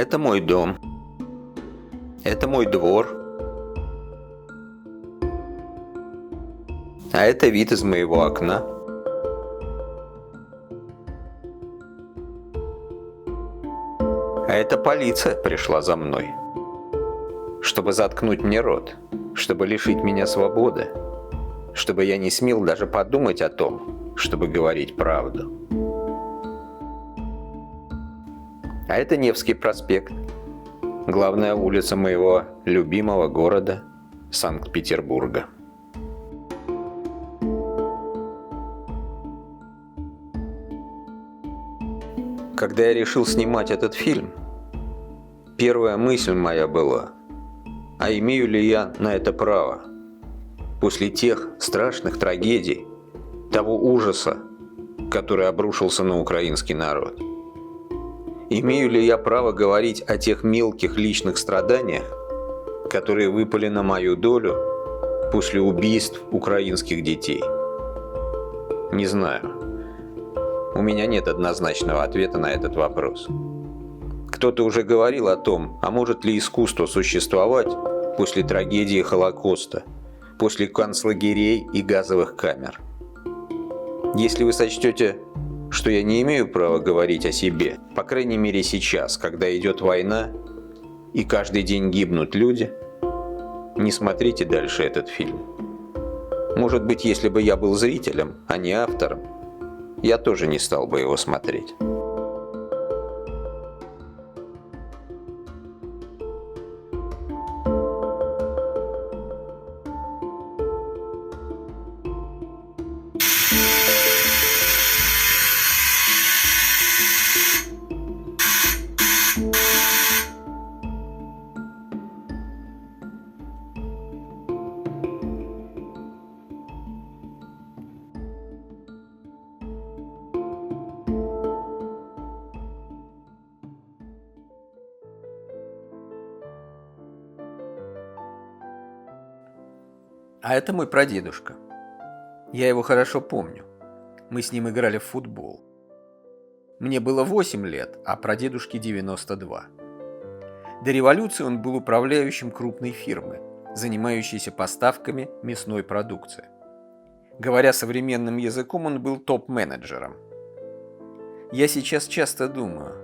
Это мой дом. Это мой двор. А это вид из моего окна. А это полиция пришла за мной, чтобы заткнуть мне рот, чтобы лишить меня свободы, чтобы я не смел даже подумать о том, чтобы говорить правду. А это Невский проспект, главная улица моего любимого города Санкт-Петербурга. Когда я решил снимать этот фильм, первая мысль моя была: а имею ли я на это право? После тех страшных трагедий, того ужаса, который обрушился на украинский народ. Имею ли я право говорить о тех мелких личных страданиях, которые выпали на мою долю после убийств украинских детей? Не знаю. У меня нет однозначного ответа на этот вопрос. Кто-то уже говорил о том, а может ли искусство существовать после трагедии Холокоста, после концлагерей и газовых камер. Если вы сочтете, что я не имею права говорить о себе, по крайней мере сейчас, когда идет война и каждый день гибнут люди, не смотрите дальше этот фильм. Может быть, если бы я был зрителем, а не автором, я тоже не стал бы его смотреть. А это мой прадедушка. Я его хорошо помню. Мы с ним играли в футбол. Мне было 8 лет, а прадедушке 92. До революции он был управляющим крупной фирмы, занимающейся поставками мясной продукции. Говоря современным языком, он был топ-менеджером. Я сейчас часто думаю,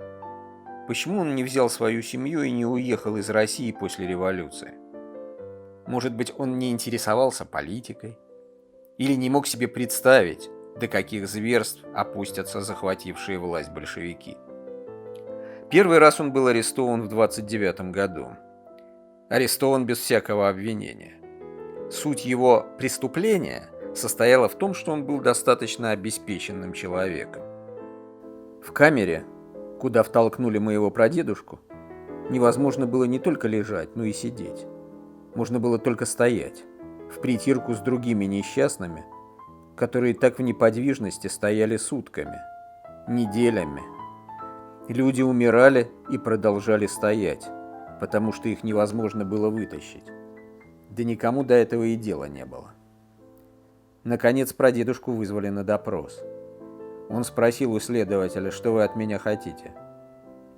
почему он не взял свою семью и не уехал из России после революции? Может быть, он не интересовался политикой? Или не мог себе представить, до каких зверств опустятся захватившие власть большевики? Первый раз он был арестован в 29 году. Арестован без всякого обвинения. Суть его преступления состояла в том, что он был достаточно обеспеченным человеком. В камере, куда втолкнули моего прадедушку, невозможно было не только лежать, но и сидеть. Можно было только стоять, в притирку с другими несчастными, которые так в неподвижности стояли сутками, неделями. Люди умирали и продолжали стоять, потому что их невозможно было вытащить. Да никому до этого и дела не было. Наконец прадедушку вызвали на допрос. Он спросил у следователя: что вы от меня хотите?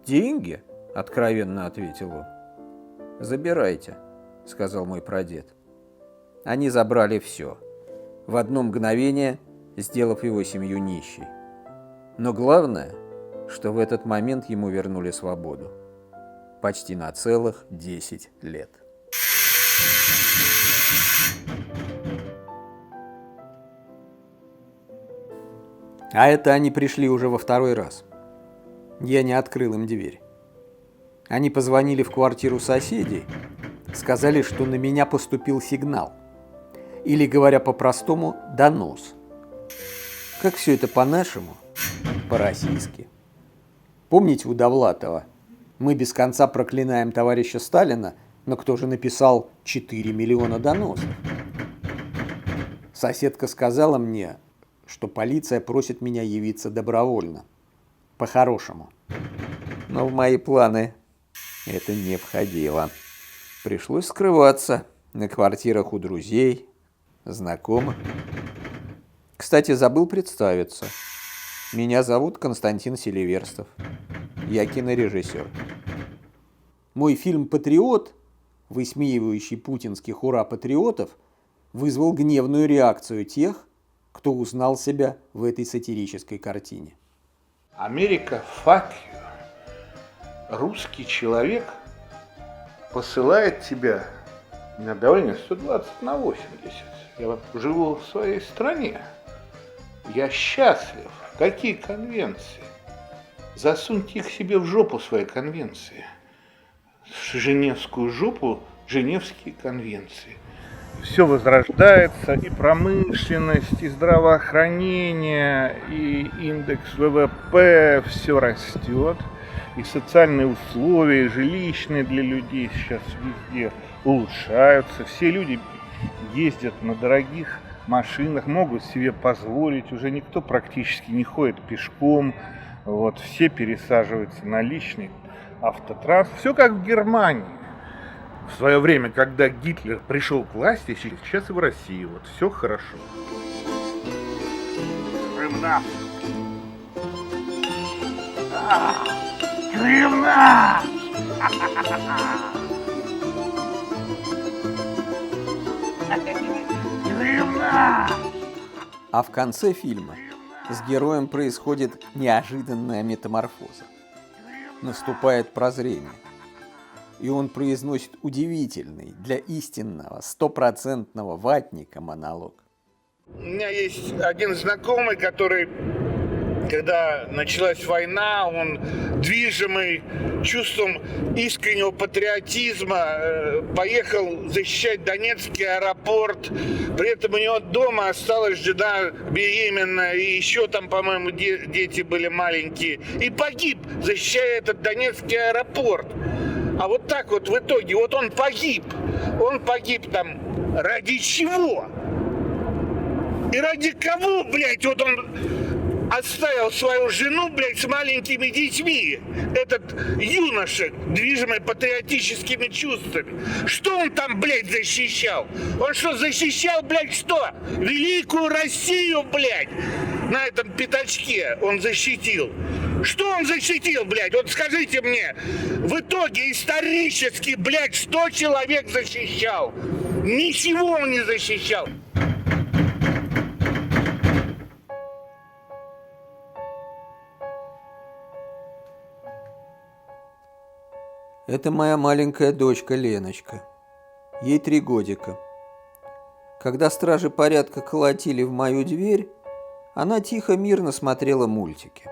«Деньги?» – откровенно ответил он. «Забирайте», – сказал мой прадед. Они забрали все, в одно мгновение сделав его семью нищей. Но главное, что в этот момент ему вернули свободу. Почти на целых 10 лет. А это они пришли уже во второй раз. Я не открыл им дверь. Они позвонили в квартиру соседей, сказали, что на меня поступил сигнал. Или, говоря по-простому, донос. Как все это по-нашему? По-российски. Помните у Довлатова? Мы без конца проклинаем товарища Сталина, но кто же написал 4 миллиона доносов? Соседка сказала мне, что полиция просит меня явиться добровольно. По-хорошему. Но в мои планы это не входило. Пришлось скрываться на квартирах у друзей, знакомых. Кстати, забыл представиться. Меня зовут Константин Селиверстов. Я кинорежиссер. Мой фильм «Патриот», высмеивающий путинских ура-патриотов, вызвал гневную реакцию тех, кто узнал себя в этой сатирической картине. Америка, fuck you. Русский человек посылает тебя на давление 120/80. Я живу в своей стране. Я счастлив. Какие конвенции? Засуньте их себе в жопу, свои конвенции. В женевскую жопу Женевские конвенции. Все возрождается, и промышленность, и здравоохранение, и индекс ВВП, все растет, и социальные условия, и жилищные для людей сейчас везде улучшаются. Все люди ездят на дорогих машинах, могут себе позволить, уже никто практически не ходит пешком, вот, все пересаживаются на личный автотранспорт, все как в Германии. В свое время, когда Гитлер пришел к власти, сейчас и в России, вот, все хорошо. Крымна! Крымна! Крымна! А в конце фильма с героем происходит неожиданная метаморфоза. Наступает прозрение. И он произносит удивительный для истинного, стопроцентного ватника монолог. У меня есть один знакомый, который, когда началась война, он, движимый чувством искреннего патриотизма, поехал защищать Донецкий аэропорт. При этом у него дома осталась жена беременная, и еще там, по-моему, дети были маленькие. И погиб, защищая этот Донецкий аэропорт. А вот так вот в итоге, вот он погиб. Он погиб там ради чего? И ради кого, блядь, вот он оставил свою жену, блядь, с маленькими детьми. Этот юноша, движимый патриотическими чувствами. Что он там, блядь, защищал? Он что, защищал, блядь, что? Великую Россию, блядь, на этом пятачке он защитил. Что он защитил, блядь? Вот скажите мне, в итоге исторически, блядь, 100 человек защищал. Ничего он не защищал. Это моя маленькая дочка Леночка. Ей 3 годика. Когда стражи порядка колотили в мою дверь, она тихо, мирно смотрела мультики.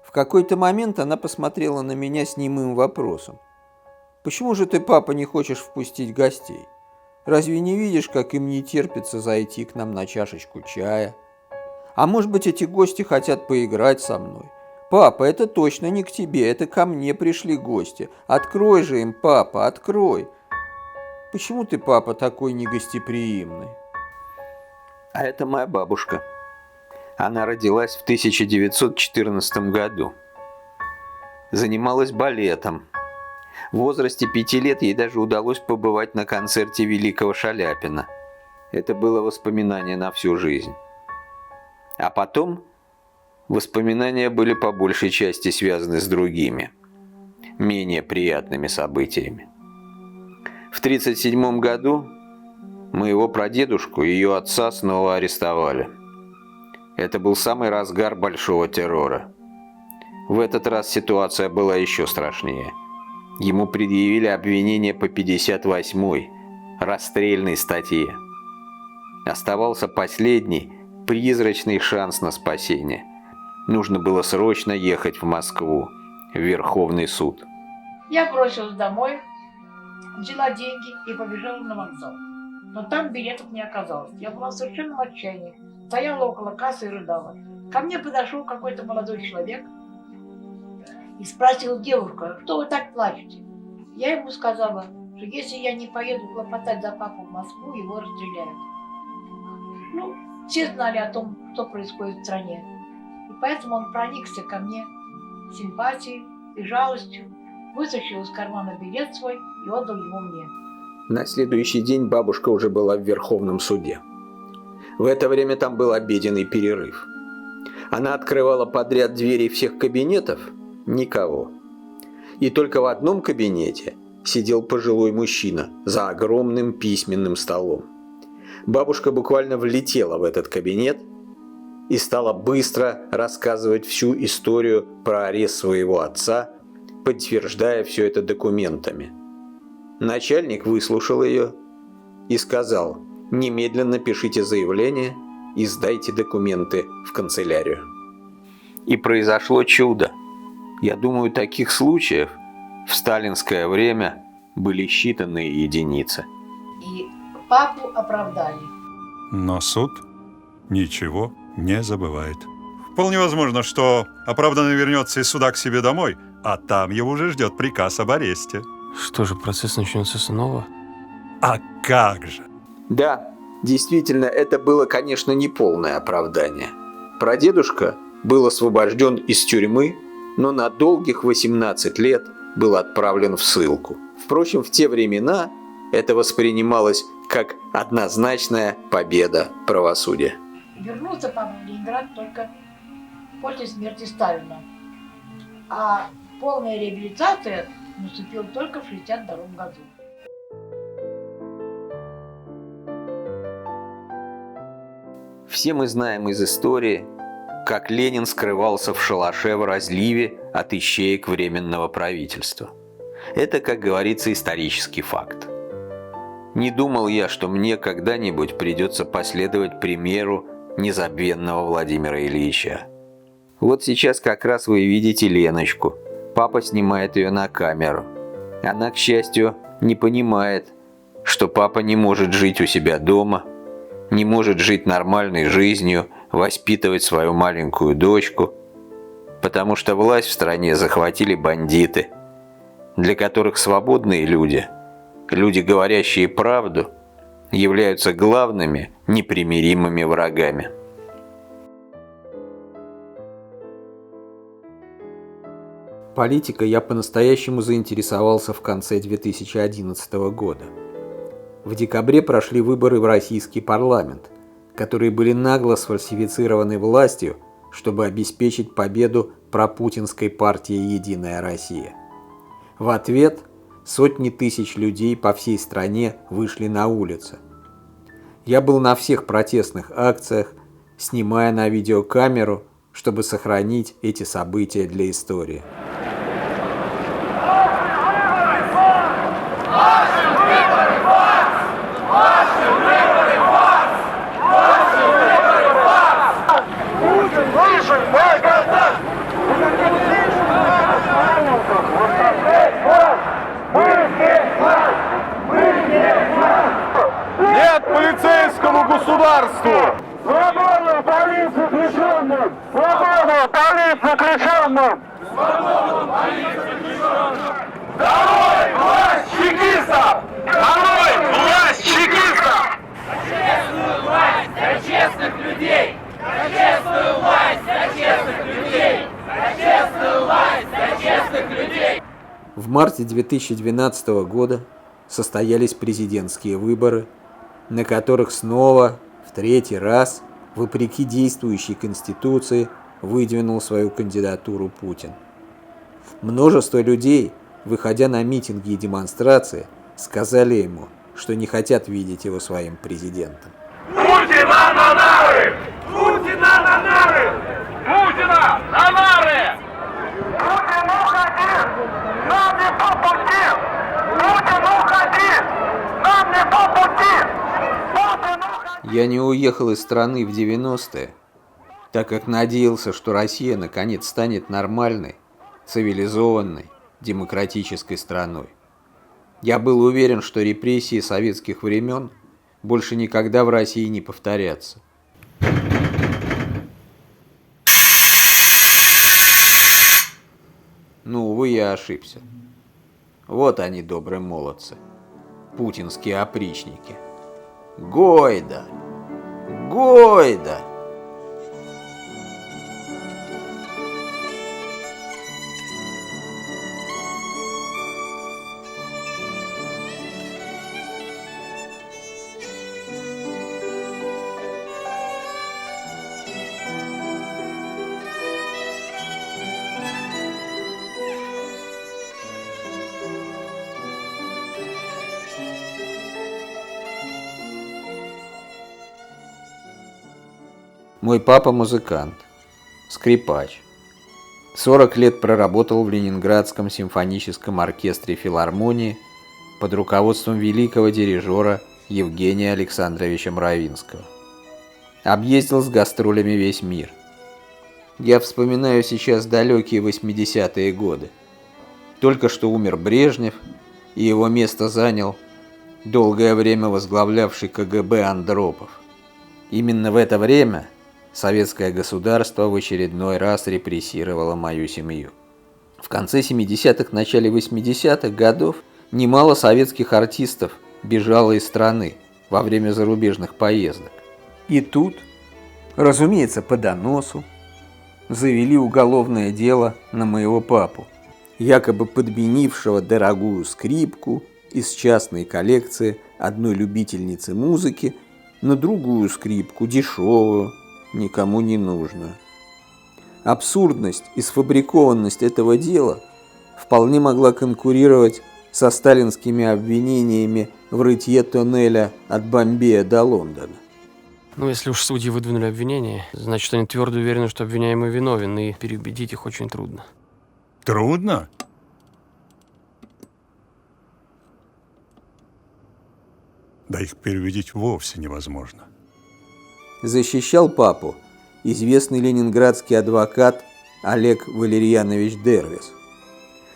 В какой-то момент она посмотрела на меня с немым вопросом. «Почему же ты, папа, не хочешь впустить гостей? Разве не видишь, как им не терпится зайти к нам на чашечку чая? А может быть, эти гости хотят поиграть со мной? Папа, это точно не к тебе, это ко мне пришли гости. Открой же им, папа, открой. Почему ты, папа, такой негостеприимный?» А это моя бабушка. Она родилась в 1914 году. Занималась балетом. В возрасте 5 лет ей даже удалось побывать на концерте великого Шаляпина. Это было воспоминание на всю жизнь. А потом воспоминания были по большей части связаны с другими, менее приятными событиями. В 1937 году моего прадедушку и ее отца снова арестовали. Это был самый разгар большого террора. В этот раз ситуация была еще страшнее. Ему предъявили обвинение по 58-й, расстрельной статье. Оставался последний, призрачный шанс на спасение. Нужно было срочно ехать в Москву, в Верховный суд. Я бросилась домой, взяла деньги и побежала на вокзал. Но там билетов не оказалось. Я была совершенно в отчаянии. Стояла около кассы и рыдала. Ко мне подошел какой-то молодой человек и спросил: девушка, что вы так плачете? Я ему сказала, что если я не поеду хлопотать за папу в Москву, его расстреляют. Ну, все знали о том, что происходит в стране. И поэтому он проникся ко мне симпатией и жалостью, вытащил из кармана билет свой и отдал его мне. На следующий день бабушка уже была в Верховном суде. В это время там был обеденный перерыв. Она открывала подряд двери всех кабинетов – никого. И только в одном кабинете сидел пожилой мужчина за огромным письменным столом. Бабушка буквально влетела в этот кабинет и стала быстро рассказывать всю историю про арест своего отца, подтверждая все это документами. Начальник выслушал ее и сказал: «Немедленно пишите заявление и сдайте документы в канцелярию». И произошло чудо. Я думаю, таких случаев в сталинское время были считанные единицы. И папу оправдали. Но суд ничего не забывает. Вполне возможно, что оправданный вернется из суда к себе домой, а там его уже ждет приказ об аресте. Что же, процесс начнется снова? А как же? Да, действительно, это было, конечно, не полное оправдание. Прадедушка был освобожден из тюрьмы, но на долгих 18 лет был отправлен в ссылку. Впрочем, в те времена это воспринималось как однозначная победа правосудия. Вернулся папа в Ленинград только после смерти Сталина. А полная реабилитация наступила только в 1962 году. Все мы знаем из истории, как Ленин скрывался в шалаше в разливе от ищеек Временного правительства. Это, как говорится, исторический факт. Не думал я, что мне когда-нибудь придется последовать примеру незабвенного Владимира Ильича. Вот сейчас как раз вы видите Леночку. Папа снимает ее на камеру. Она, к счастью, не понимает, что папа не может жить у себя дома, не может жить нормальной жизнью, воспитывать свою маленькую дочку, потому что власть в стране захватили бандиты, для которых свободные люди, люди, говорящие правду, являются главными непримиримыми врагами. Политикой я по-настоящему заинтересовался в конце 2011 года. В декабре прошли выборы в российский парламент, которые были нагло сфальсифицированы властью, чтобы обеспечить победу пропутинской партии «Единая Россия». В ответ сотни тысяч людей по всей стране вышли на улицы. Я был на всех протестных акциях, снимая на видеокамеру, чтобы сохранить эти события для истории. Нет полицейскому государству! Свободу полиции заключенным! Свободу полиции заключенным! Свободу полиции заключенным! Долой власть чекистов! Долой власть чекистов! За честную власть, за честных людей! За честную власть, за честных людей! За честную власть, за честных людей! В марте 2012 года состоялись президентские выборы, на которых снова, в третий раз, вопреки действующей Конституции, выдвинул свою кандидатуру Путин. Множество людей, выходя на митинги и демонстрации, сказали ему, что не хотят видеть его своим президентом. Путина на нары! Путина на нары! Путина на нары! Путин, уходи! Нам не по пути! Путин, уходи! Нам не по пути! Путин, уходи! Я не уехал из страны в 90-е, так как надеялся, что Россия наконец станет нормальной, цивилизованной, демократической страной. Я был уверен, что репрессии советских времен больше никогда в России не повторятся. Ну, увы, я ошибся. Вот они, добрые молодцы, путинские опричники. Гойда! Гойда! Мой папа музыкант, скрипач. 40 лет проработал в Ленинградском симфоническом оркестре филармонии под руководством великого дирижера Евгения Александровича Мравинского. Объездил с гастролями весь мир. Я вспоминаю сейчас далекие 80-е годы. Только что умер Брежнев, и его место занял долгое время возглавлявший КГБ Андропов. Именно в это время советское государство в очередной раз репрессировало мою семью. В конце 70-х, начале 80-х годов немало советских артистов бежало из страны во время зарубежных поездок. И тут, разумеется, по доносу, завели уголовное дело на моего папу, якобы подменившего дорогую скрипку из частной коллекции одной любительницы музыки на другую скрипку, дешевую, никому не нужную. Абсурдность и сфабрикованность этого дела вполне могла конкурировать со сталинскими обвинениями в рытье тоннеля от Бомбея до Лондона. Ну, если уж судьи выдвинули обвинение, значит, они твердо уверены, что обвиняемый виновен, и переубедить их очень трудно. Трудно? Да их переубедить вовсе невозможно. Защищал папу известный ленинградский адвокат Олег Валерьянович Дервис.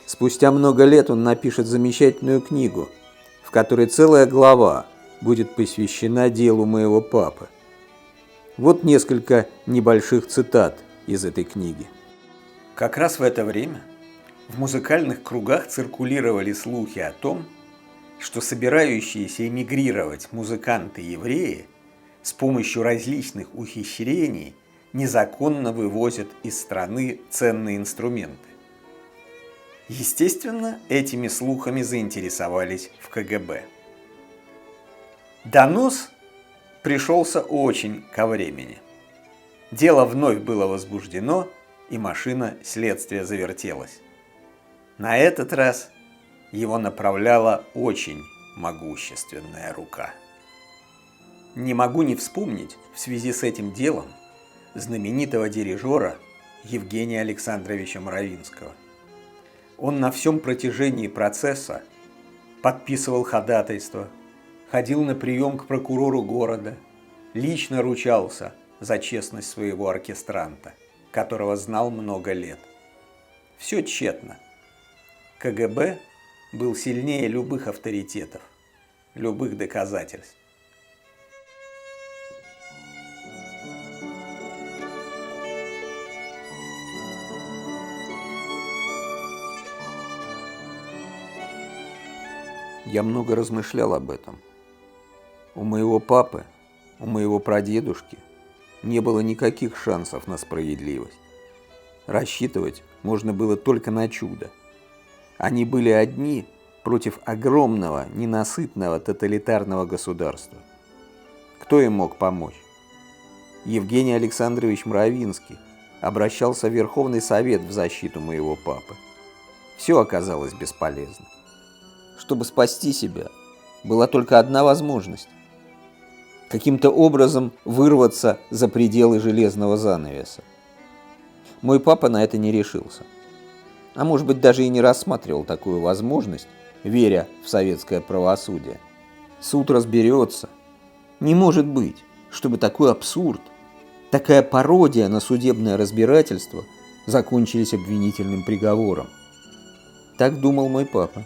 Спустя много лет он напишет замечательную книгу, в которой целая глава будет посвящена делу моего папы. Вот несколько небольших цитат из этой книги. Как раз в это время в музыкальных кругах циркулировали слухи о том, что собирающиеся эмигрировать музыканты-евреи с помощью различных ухищрений незаконно вывозят из страны ценные инструменты. Естественно, этими слухами заинтересовались в КГБ. Донос пришелся очень ко времени. Дело вновь было возбуждено, и машина следствия завертелась. На этот раз его направляла очень могущественная рука. Не могу не вспомнить в связи с этим делом знаменитого дирижера Евгения Александровича Мравинского. Он на всем протяжении процесса подписывал ходатайство, ходил на прием к прокурору города, лично ручался за честность своего оркестранта, которого знал много лет. Все тщетно. КГБ был сильнее любых авторитетов, любых доказательств. Я много размышлял об этом. У моего папы, у моего прадедушки не было никаких шансов на справедливость. Рассчитывать можно было только на чудо. Они были одни против огромного, ненасытного тоталитарного государства. Кто им мог помочь? Евгений Александрович Мравинский обращался в Верховный Совет в защиту моего папы. Все оказалось бесполезно. Чтобы спасти себя, была только одна возможность – каким-то образом вырваться за пределы железного занавеса. Мой папа на это не решился. А может быть, даже и не рассматривал такую возможность, веря в советское правосудие. Суд разберется. Не может быть, чтобы такой абсурд, такая пародия на судебное разбирательство закончились обвинительным приговором. Так думал мой папа.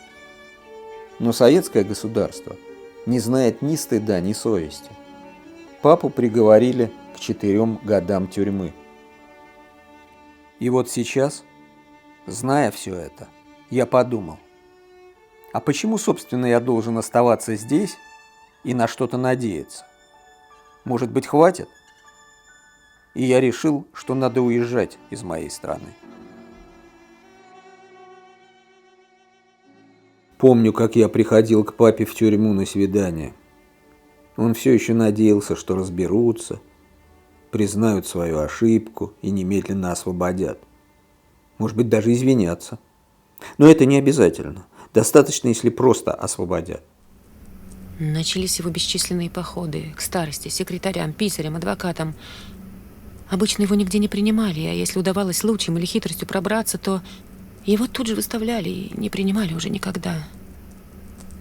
Но советское государство не знает ни стыда, ни совести. Папу приговорили к 4 годам тюрьмы. И вот сейчас, зная все это, я подумал, а почему, собственно, я должен оставаться здесь и на что-то надеяться? Может быть, хватит? И я решил, что надо уезжать из моей страны. Помню, как я приходил к папе в тюрьму на свидание. Он все еще надеялся, что разберутся, признают свою ошибку и немедленно освободят. Может быть, даже извинятся. Но это не обязательно. Достаточно, если просто освободят. Начались его бесчисленные походы к старости, секретарям, писарям, адвокатам. Обычно его нигде не принимали, а если удавалось случаем или хитростью пробраться, то его тут же выставляли и не принимали уже никогда.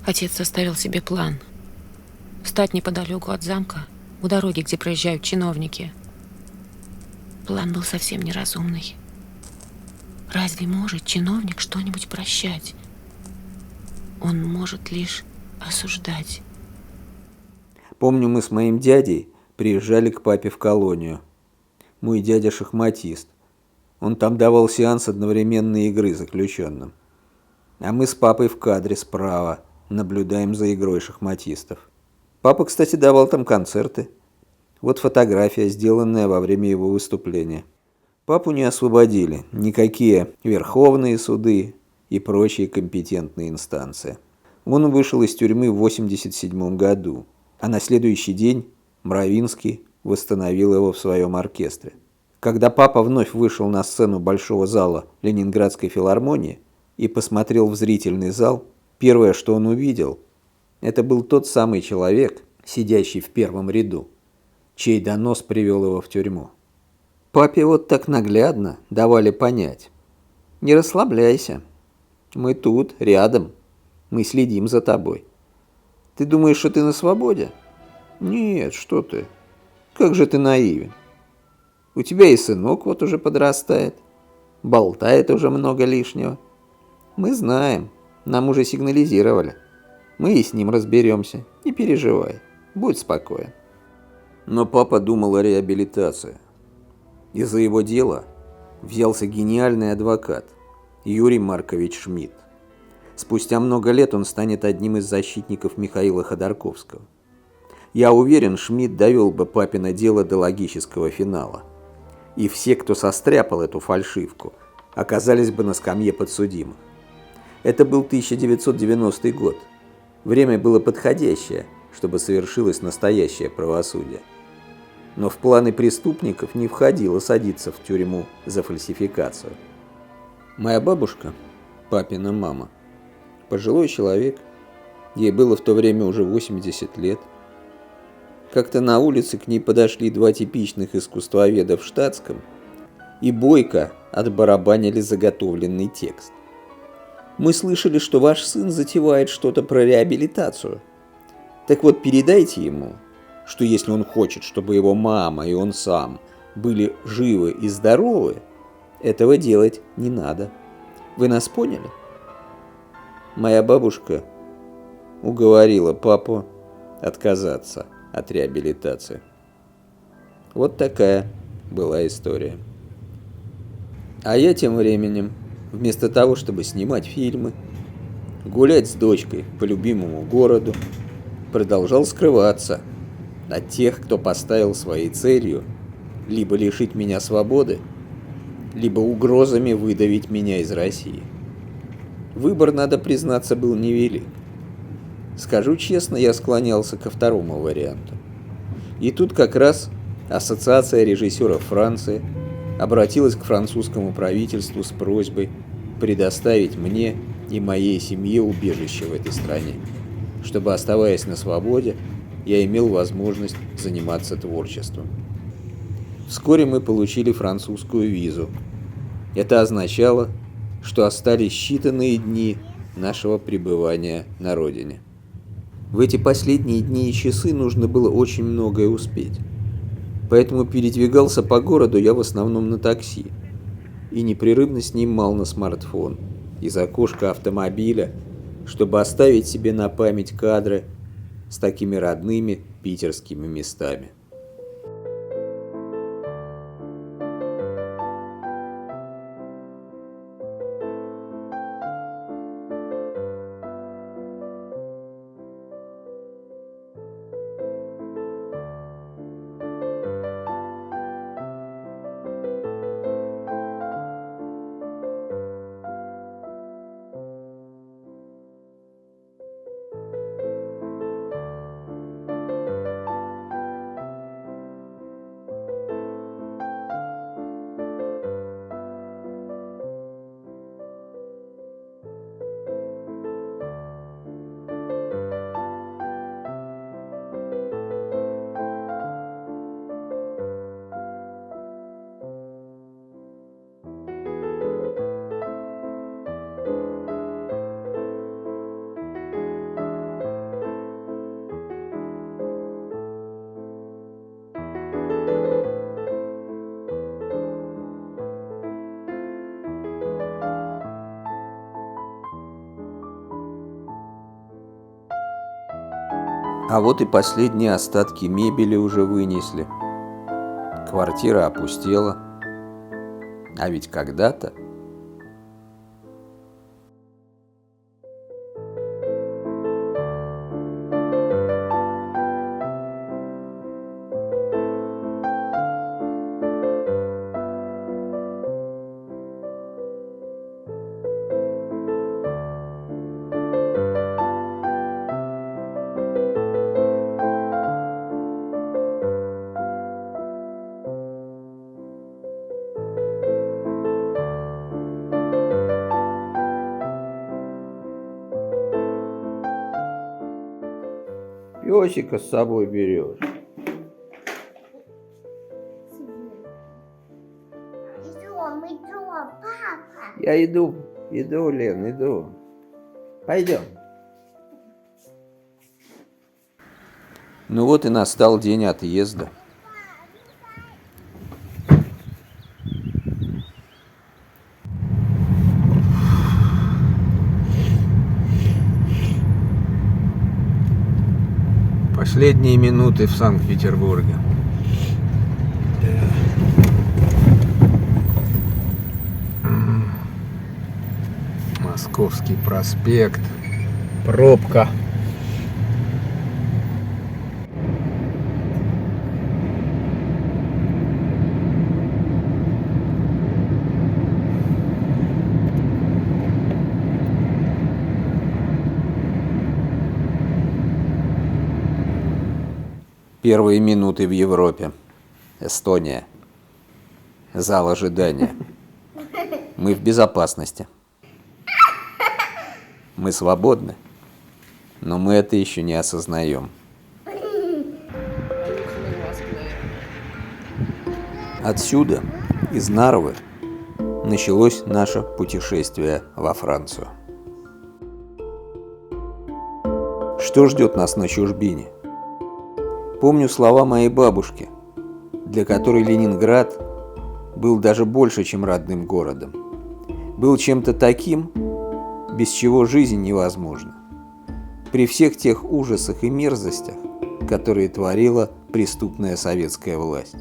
Отец составил себе план. Встать неподалеку от замка, у дороги, где проезжают чиновники. План был совсем неразумный. Разве может чиновник что-нибудь прощать? Он может лишь осуждать. Помню, мы с моим дядей приезжали к папе в колонию. Мой дядя шахматист. Он там давал сеанс одновременной игры заключенным. А мы с папой в кадре справа наблюдаем за игрой шахматистов. Папа, кстати, давал там концерты. Вот фотография, сделанная во время его выступления. Папу не освободили никакие верховные суды и прочие компетентные инстанции. Он вышел из тюрьмы в 1987 году, а на следующий день Мравинский восстановил его в своем оркестре. Когда папа вновь вышел на сцену Большого зала Ленинградской филармонии и посмотрел в зрительный зал, первое, что он увидел, это был тот самый человек, сидящий в первом ряду, чей донос привел его в тюрьму. Папе вот так наглядно давали понять: не расслабляйся, мы тут, рядом, мы следим за тобой. Ты думаешь, что ты на свободе? Нет, что ты, как же ты наивен. У тебя и сынок вот уже подрастает, болтает уже много лишнего. Мы знаем, нам уже сигнализировали. Мы и с ним разберемся, не переживай, будь спокоен. Но папа думал о реабилитации. Из-за его дела взялся гениальный адвокат Юрий Маркович Шмидт. Спустя много лет он станет одним из защитников Михаила Ходорковского. Я уверен, Шмидт довел бы папино дело до логического финала. И все, кто состряпал эту фальшивку, оказались бы на скамье подсудимых. Это был 1990 год. Время было подходящее, чтобы совершилось настоящее правосудие. Но в планы преступников не входило садиться в тюрьму за фальсификацию. Моя бабушка, папина мама, пожилой человек, ей было в то время уже 80 лет. Как-то на улице к ней подошли два типичных искусствоведа в штатском и бойко отбарабанили заготовленный текст. Мы слышали, что ваш сын затевает что-то про реабилитацию. Так вот, передайте ему, что если он хочет, чтобы его мама и он сам были живы и здоровы, этого делать не надо. Вы нас поняли? Моя бабушка уговорила папу отказаться от реабилитации. Вот такая была история. А я тем временем, вместо того, чтобы снимать фильмы, гулять с дочкой по любимому городу, продолжал скрываться от тех, кто поставил своей целью либо лишить меня свободы, либо угрозами выдавить меня из России. Выбор, надо признаться, был невелик. Скажу честно, я склонялся ко второму варианту. И тут как раз Ассоциация режиссеров Франции обратилась к французскому правительству с просьбой предоставить мне и моей семье убежище в этой стране, чтобы, оставаясь на свободе, я имел возможность заниматься творчеством. Вскоре мы получили французскую визу. Это означало, что остались считанные дни нашего пребывания на родине. В эти последние дни и часы нужно было очень многое успеть. Поэтому передвигался по городу я в основном на такси и непрерывно снимал на смартфон из окошка автомобиля, чтобы оставить себе на память кадры с такими родными питерскими местами. А вот и последние остатки мебели уже вынесли. Квартира опустела. А ведь когда-то... Песика с собой берешь. Идем, папа. Я иду, Лен, иду. Пойдем. Ну вот и настал день отъезда. Последние минуты в Санкт-Петербурге. Московский проспект. Пробка. Первые минуты в Европе. Эстония. Зал ожидания. Мы в безопасности. Мы свободны. Но мы это еще не осознаем. Отсюда, из Нарвы, началось наше путешествие во Францию. Что ждет нас на чужбине? Помню слова моей бабушки, для которой Ленинград был даже больше, чем родным городом. Был чем-то таким, без чего жизнь невозможна. При всех тех ужасах и мерзостях, которые творила преступная советская власть.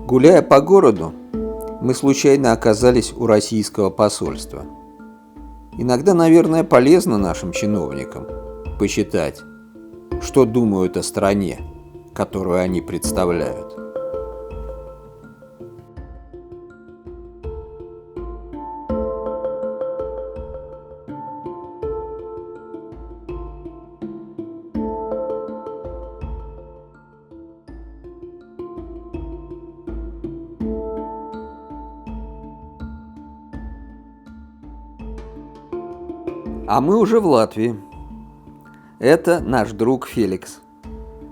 Гуляя по городу, мы случайно оказались у российского посольства. Иногда, наверное, полезно нашим чиновникам почитать, что думают о стране, которую они представляют. А мы уже в Латвии. Это наш друг Феликс.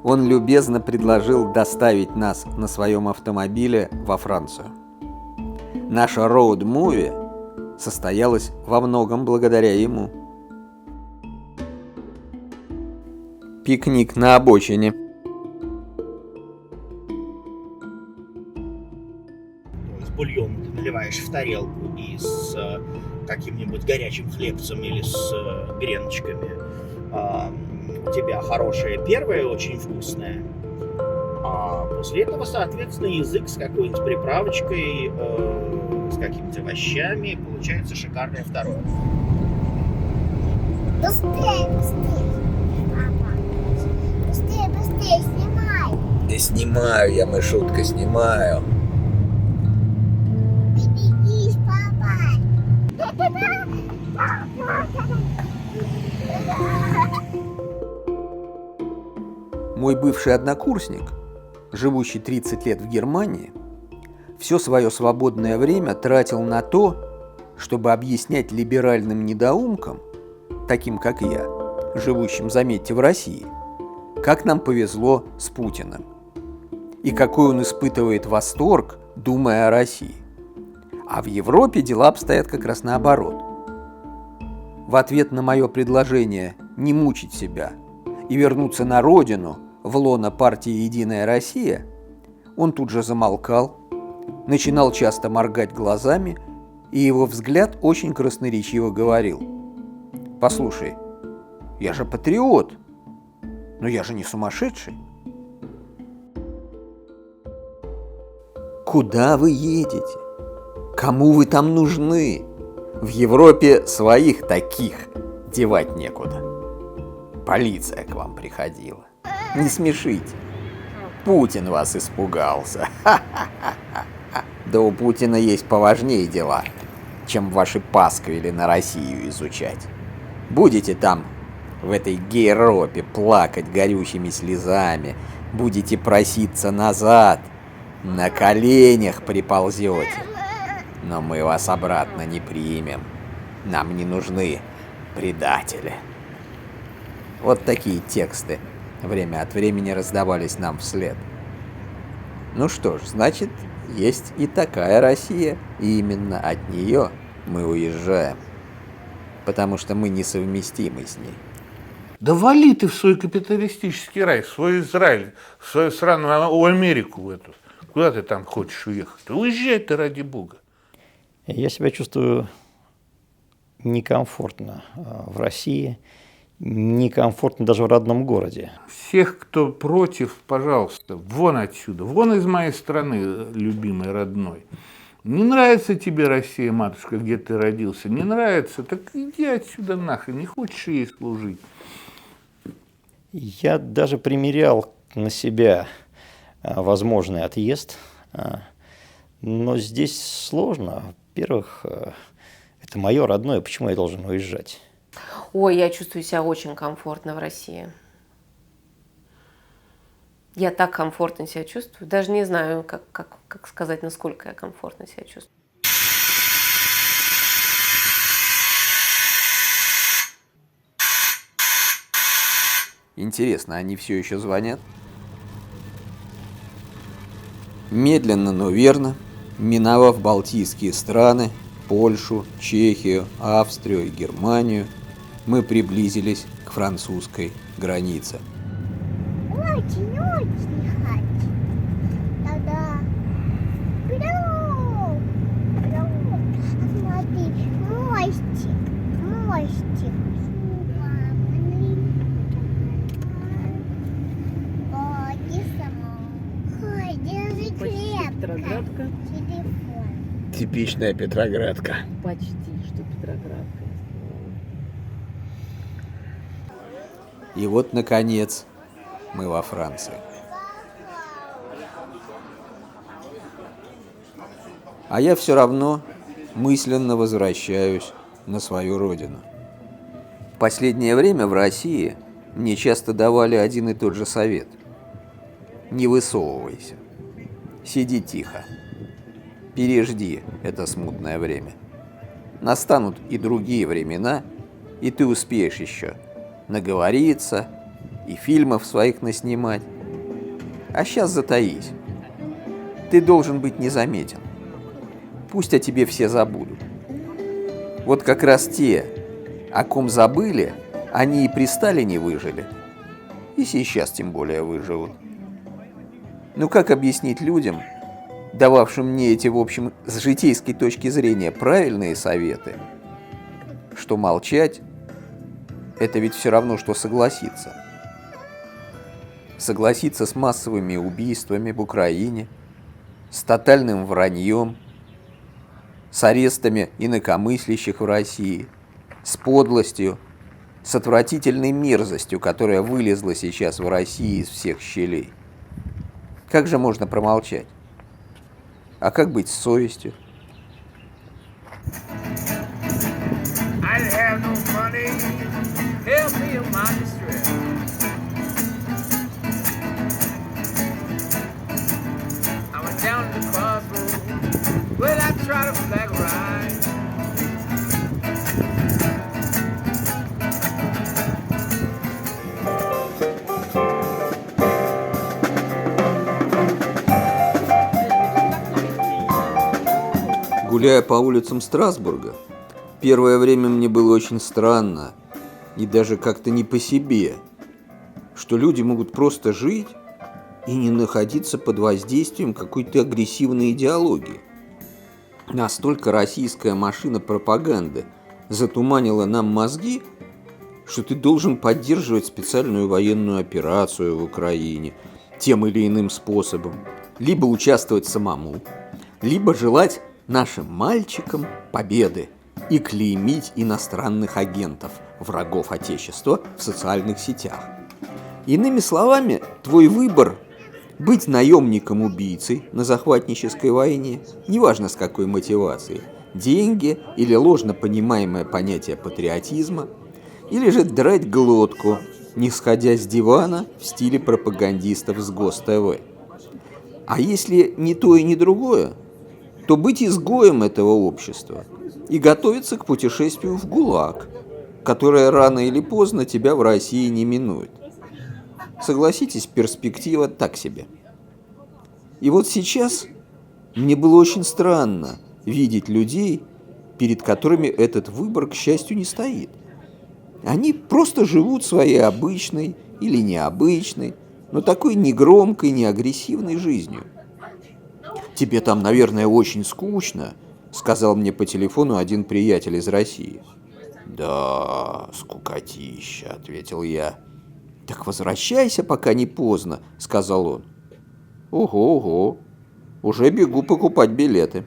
Он любезно предложил доставить нас на своем автомобиле во Францию. Наша роуд-муви состоялась во многом благодаря ему. Пикник на обочине. Бульон ты наливаешь в тарелку и с каким-нибудь горячим хлебцем или с греночками. У тебя хорошее первое, очень вкусное. А после этого, соответственно, язык с какой-нибудь приправочкой, с какими-то овощами. Получается шикарное второе. Быстрее, папа. Быстрее, снимай. Да снимаю я, мышутка, снимаю. Берегись, папа. Мой бывший однокурсник, живущий 30 лет в Германии, все свое свободное время тратил на то, чтобы объяснять либеральным недоумкам, таким как я, живущим, заметьте, в России, как нам повезло с Путиным и какой он испытывает восторг, думая о России. А в Европе дела обстоят как раз наоборот. В ответ на мое предложение не мучить себя и вернуться на родину, в лоно партии «Единая Россия», он тут же замолкал, начинал часто моргать глазами И его взгляд очень красноречиво говорил: «Послушай, я же патриот, но я же не сумасшедший». Куда вы едете? Кому вы там нужны? В Европе своих таких девать некуда. Полиция к вам приходила. Не смешите. Путин вас испугался. Да у Путина есть поважнее дела, чем ваши пасквили на Россию изучать. Будете там, в этой Европе, плакать горючими слезами, будете проситься назад, на коленях приползете. Но мы вас обратно не примем. Нам не нужны предатели. Вот такие тексты время от времени раздавались нам вслед. Ну что ж, значит, есть и такая Россия, и именно от нее мы уезжаем, потому что мы несовместимы с ней. Да вали ты в свой капиталистический рай, в свой Израиль, в свою страну, Америку в эту. Куда ты там хочешь уехать? Уезжай ты, ради бога. Я себя чувствую некомфортно в России, некомфортно даже в родном городе. Всех, кто против, пожалуйста, вон отсюда, вон из моей страны, любимой, родной. Не нравится тебе Россия, матушка, где ты родился? Не нравится? Так иди отсюда нахрен, не хочешь ей служить. Я даже примерял на себя возможный отъезд, но здесь сложно. Во-первых, это мое родное, почему я должен уезжать? Ой, я чувствую себя очень комфортно в России. Я так комфортно себя чувствую. Даже не знаю, как сказать, насколько я комфортно себя чувствую. Интересно, они все еще звонят? Медленно, но верно, миновав Балтийские страны, Польшу, Чехию, Австрию и Германию, мы приблизились к французской границе. Очень хочу. Тогда пирог. Смотри, мостик. Петроградка. Телефон. Типичная Петроградка. Почти что Петроградка. И вот, наконец, мы во Франции. А я все равно мысленно возвращаюсь на свою родину. В последнее время в России мне часто давали один и тот же совет. Не высовывайся. Сиди тихо. Пережди это смутное время. Настанут и другие времена, и ты успеешь еще наговориться и фильмов своих наснимать. А сейчас затаись. Ты должен быть незаметен. Пусть о тебе все забудут. Вот как раз те, о ком забыли, они и при Сталине выжили. И сейчас тем более выживут. Ну как объяснить людям, дававшим мне эти, в общем, с житейской точки зрения правильные советы, что молчать – это ведь все равно, что согласиться. Согласиться с массовыми убийствами в Украине, с тотальным враньем, с арестами инакомыслящих в России, с подлостью, с отвратительной мерзостью, которая вылезла сейчас в России из всех щелей. Как же можно промолчать? А как быть с совестью? Гуляя по улицам Страсбурга, первое время мне было очень странно и даже как-то не по себе, что люди могут просто жить и не находиться под воздействием какой-то агрессивной идеологии. настолько российская машина пропаганды затуманила нам мозги, что ты должен поддерживать специальную военную операцию в Украине тем или иным способом, либо участвовать самому, либо желать нашим мальчикам победы и клеймить иностранных агентов, врагов Отечества, в социальных сетях. Иными словами, твой выбор быть наемником-убийцей на захватнической войне, неважно с какой мотивацией, деньги или ложно понимаемое понятие патриотизма, или же драть глотку, не сходя с дивана в стиле пропагандистов с ГОС-ТВ. А если не то и не другое, то быть изгоем этого общества и готовиться к путешествию в ГУЛАГ, которое рано или поздно тебя в России не минует. Согласитесь, перспектива так себе. И вот сейчас мне было очень странно видеть людей, перед которыми этот выбор, к счастью, не стоит. Они просто живут своей обычной или необычной, но такой негромкой, неагрессивной жизнью. «Тебе там, наверное, очень скучно», — сказал мне по телефону один приятель из России. «Да, скукотища», — ответил я. «Так возвращайся, пока не поздно», — сказал он. «Ого-ого, уже бегу покупать билеты».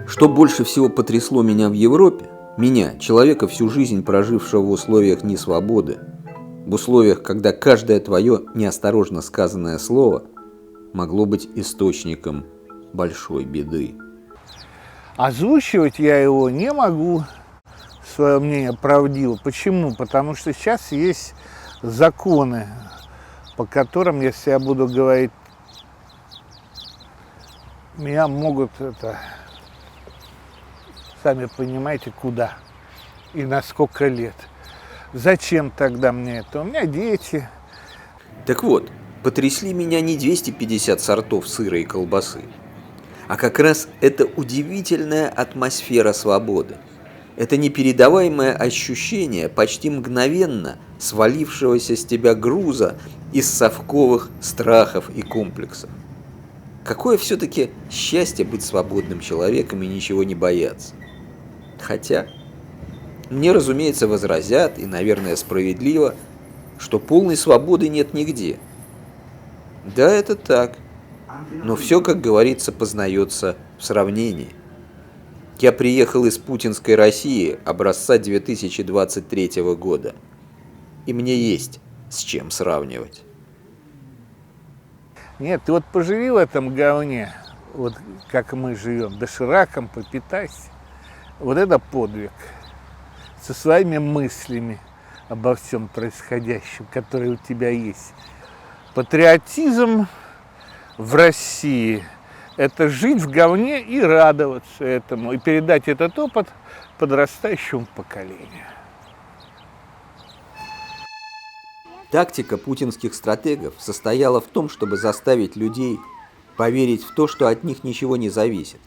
Что больше всего потрясло меня в Европе, меня, человека, всю жизнь прожившего в условиях несвободы, в условиях, когда каждое твое неосторожно сказанное слово могло быть источником большой беды. Озвучивать я его не могу, свое мнение правдиво. Почему? Потому что сейчас есть законы, по которым, если я буду говорить, меня могут сами понимаете, куда и на сколько лет. Зачем тогда мне это? У меня дети. Так вот, потрясли меня не 250 сортов сыра и колбасы, а как раз эта удивительная атмосфера свободы. Это непередаваемое ощущение почти мгновенно свалившегося с тебя груза из совковых страхов и комплексов. Какое все-таки счастье быть свободным человеком и ничего не бояться. Хотя, мне, разумеется, возразят, и, наверное, справедливо, что полной свободы нет нигде. Да, это так. Но все, как говорится, познается в сравнении. Я приехал из путинской России образца 2023 года. И мне есть с чем сравнивать. Нет, ты вот поживи в этом говне, вот как мы живем, дошираком попитайся. Вот это подвиг. Со своими мыслями обо всем происходящем, которые у тебя есть. Патриотизм в России – это жить в говне и радоваться этому, и передать этот опыт подрастающему поколению. Тактика путинских стратегов состояла в том, чтобы заставить людей поверить в то, что от них ничего не зависит,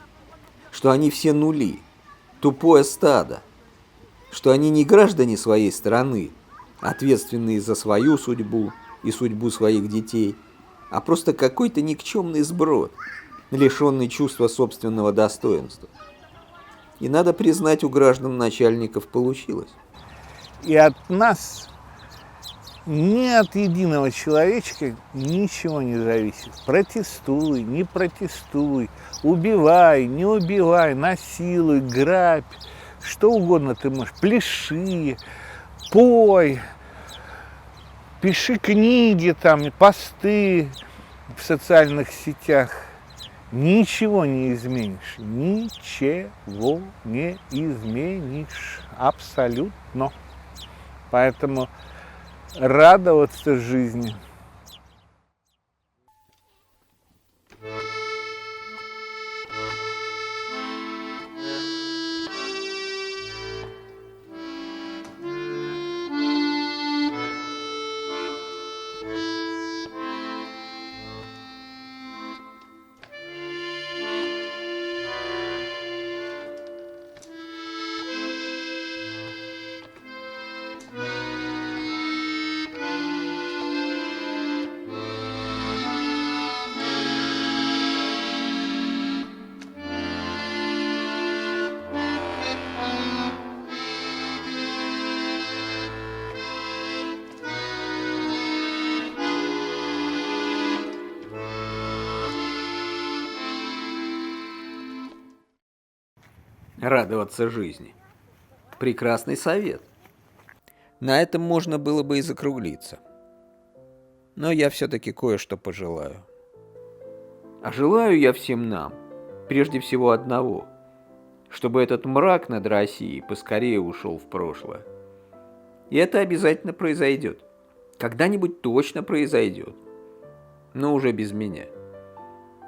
что они все нули, тупое стадо, что они не граждане своей страны, ответственные за свою судьбу и судьбу своих детей, а просто какой-то никчемный сброд, лишенный чувства собственного достоинства. И надо признать, у граждан начальников получилось. И от нас, ни от единого человечка ничего не зависит. Протестуй, не протестуй, убивай, не убивай, насилуй, грабь, что угодно ты можешь, пляши, пой, пиши книги, там, посты в социальных сетях. Ничего не изменишь, ничего не изменишь, абсолютно. Поэтому радоваться жизни. радоваться жизни. Прекрасный совет. На этом можно было бы и закруглиться. Но я все-таки кое-что пожелаю. А желаю я всем нам, прежде всего одного, чтобы этот мрак над Россией поскорее ушел в прошлое. И это обязательно произойдет. Когда-нибудь точно произойдет. Но уже без меня.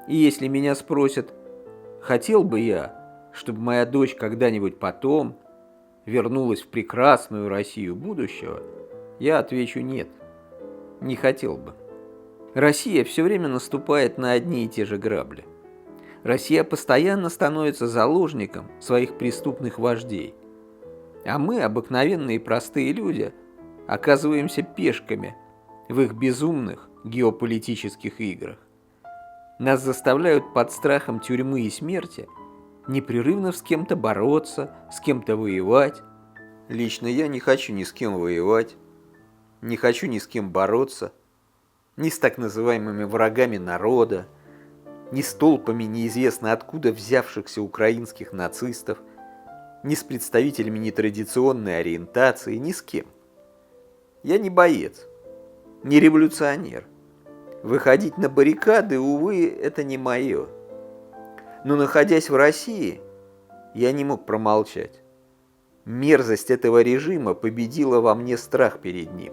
И если меня спросят, хотел бы я, чтобы моя дочь когда-нибудь потом вернулась в прекрасную Россию будущего, я отвечу нет. Не хотел бы. Россия все время наступает на одни и те же грабли. Россия постоянно становится заложником своих преступных вождей. А мы, обыкновенные простые люди, оказываемся пешками в их безумных геополитических играх. Нас заставляют под страхом тюрьмы и смерти непрерывно с кем-то бороться, с кем-то воевать. Лично я не хочу ни с кем воевать, не хочу ни с кем бороться, ни с так называемыми врагами народа, ни с толпами неизвестно откуда взявшихся украинских нацистов, ни с представителями нетрадиционной ориентации, ни с кем. Я не боец, не революционер. Выходить на баррикады, увы, это не мое. Но находясь в России, я не мог промолчать. Мерзость этого режима победила во мне страх перед ним.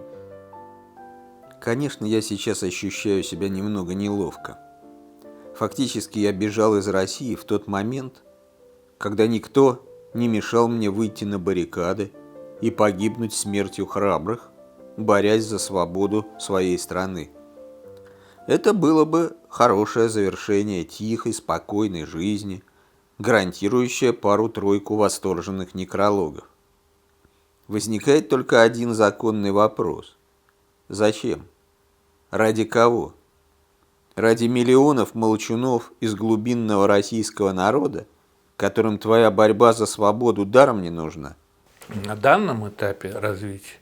Конечно, я сейчас ощущаю себя немного неловко. Фактически я бежал из России в тот момент, когда никто не мешал мне выйти на баррикады и погибнуть смертью храбрых, борясь за свободу своей страны. Это было бы хорошее завершение тихой, спокойной жизни, гарантирующее пару-тройку восторженных некрологов. Возникает только один законный вопрос. Зачем? Ради кого? Ради миллионов молчунов из глубинного российского народа, которым твоя борьба за свободу даром не нужна? На данном этапе развития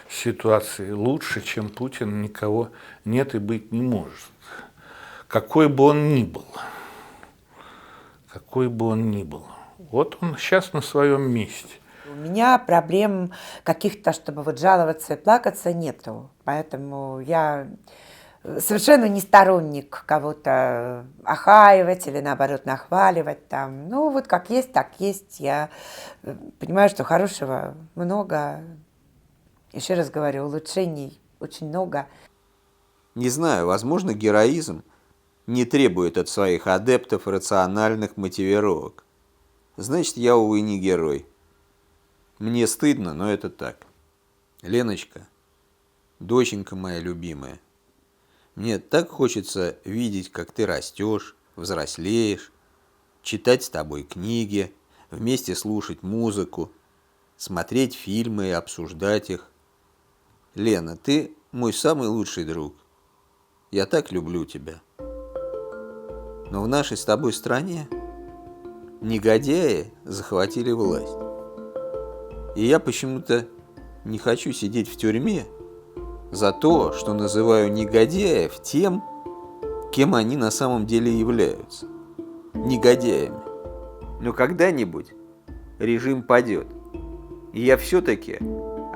ситуации лучше, чем Путин, никого нет и быть не может. Какой бы он ни был. Какой бы он ни был. Вот он сейчас на своем месте. У меня проблем каких-то, чтобы вот жаловаться и плакаться, нету. Поэтому я совершенно не сторонник кого-то охаивать или, наоборот, нахваливать там. Ну, вот как есть, так есть. Я понимаю, что хорошего много. Еще раз говорю, улучшений очень много. Не знаю, возможно, героизм не требует от своих адептов рациональных мотивировок. Значит, я, увы, не герой. Мне стыдно, но это так. Леночка, доченька моя любимая, мне так хочется видеть, как ты растешь, взрослеешь, читать с тобой книги, вместе слушать музыку, смотреть фильмы и обсуждать их. Лена, ты мой самый лучший друг. Я так люблю тебя. Но в нашей с тобой стране негодяи захватили власть. И я почему-то не хочу сидеть в тюрьме за то, что называю негодяев тем, кем они на самом деле являются. Негодяями. Но когда-нибудь режим падет. И я все-таки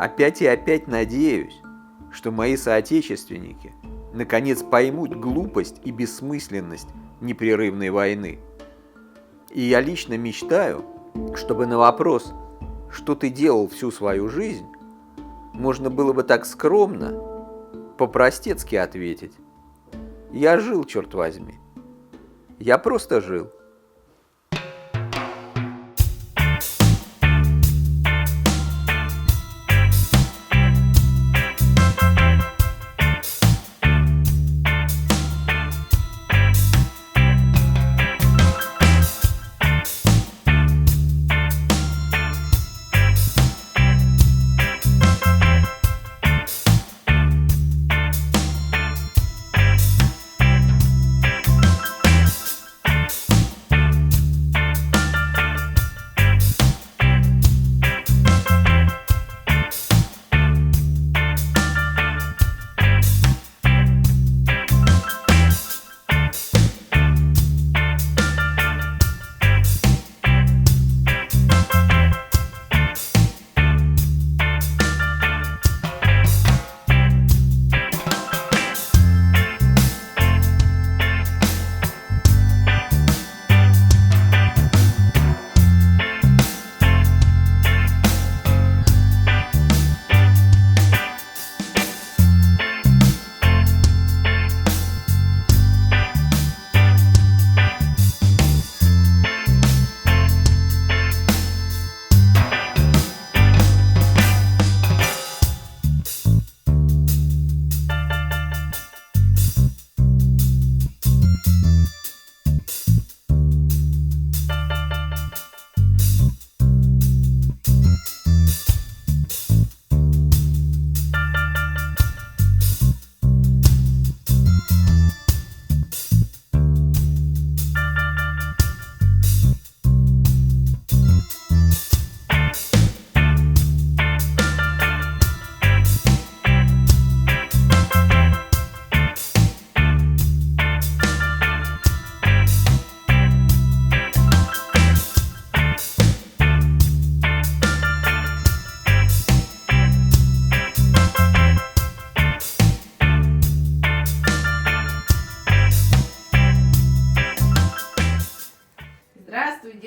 опять и опять надеюсь, что мои соотечественники наконец поймут глупость и бессмысленность непрерывной войны. И я лично мечтаю, чтобы на вопрос, что ты делал всю свою жизнь, можно было бы так скромно, по-простецки ответить: я жил, черт возьми. Я просто жил.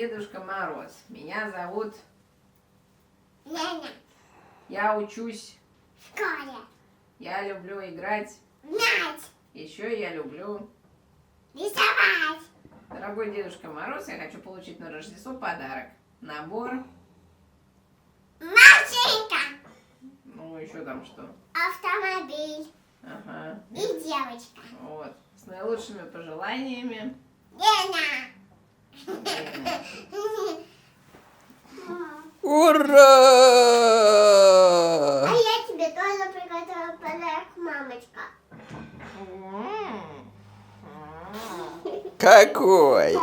Дедушка Мороз. Меня зовут... Леня. Я учусь. В школе. Я люблю играть. Мяч. Еще я люблю... Рисовать. Дорогой Дедушка Мороз, я хочу получить на Рождество подарок. Набор. Машинка. Ну, еще там что? Автомобиль. Ага. И девочка. Вот. С наилучшими пожеланиями. Леня. Ура! А я тебе тоже приготовила подарок, мамочка. Какой?